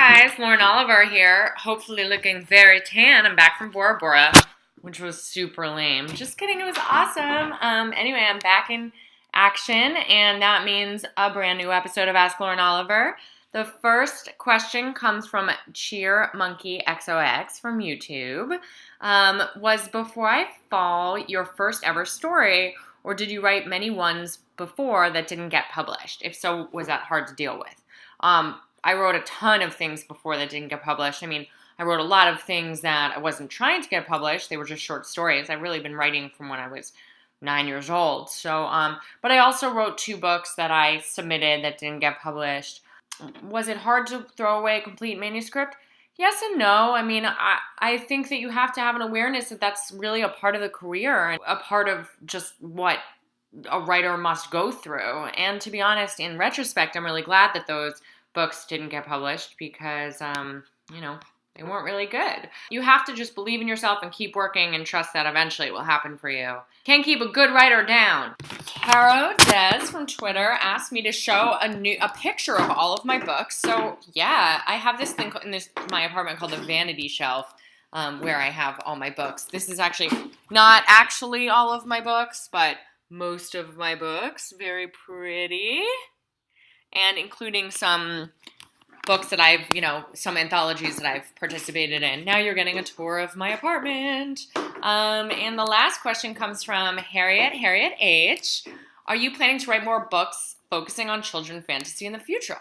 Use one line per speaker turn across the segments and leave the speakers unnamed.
guys, Lauren Oliver here, hopefully looking very tan. I'm back from Bora Bora, which was super lame. Just kidding, it was awesome. Anyway, I'm back in action, and that means a brand new episode of Ask Lauren Oliver. The first question comes from Cheer Monkey XOX from YouTube. Was Before I Fall your first ever story, or did you write many ones before that didn't get published? If so, was that hard to deal with? I wrote a ton of things before that didn't get published. I mean, I wrote a lot of things that I wasn't trying to get published. They were just short stories. I've really been writing from when I was 9 years old. So, but I also wrote 2 books that I submitted that didn't get published. Was it hard to throw away a complete manuscript? Yes and no. I mean, I think that you have to have an awareness that that's really a part of the career and a part of just what a writer must go through. And to be honest, in retrospect, I'm really glad that those books didn't get published because, they weren't really good. You have to just believe in yourself and keep working and trust that eventually it will happen for you. Can't keep a good writer down. Caro Des from Twitter asked me to show a picture of all of my books. So yeah, I have this thing in my apartment called the vanity shelf, where I have all my books. This is actually not actually all of my books, but most of my books. Very pretty. And including some books that I've, some anthologies that I've participated in. Now you're getting a tour of my apartment. And the last question comes from Harriet H. Are you planning to write more books focusing on children fantasy in the future?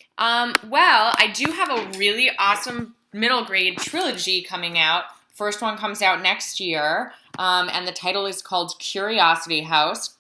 Well, I do have a really awesome middle grade trilogy coming out. First one comes out next year, and the title is called Curiosity House.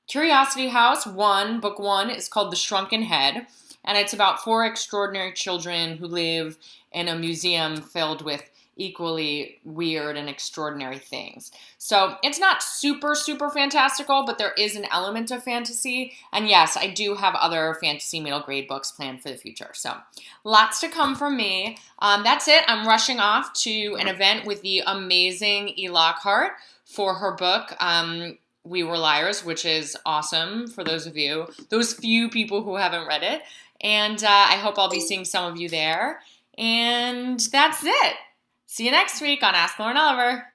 Curiosity House 1, book 1, is called The Shrunken Head, and it's about 4 extraordinary children who live in a museum filled with equally weird and extraordinary things. So it's not super, super fantastical, but there is an element of fantasy. And yes, I do have other fantasy middle grade books planned for the future. So lots to come from me. That's it. I'm rushing off to an event with the amazing E. Lockhart for her book, We Were Liars, which is awesome for those few people who haven't read it. And I hope I'll be seeing some of you there. And that's it. See you next week on Ask Lauren Oliver.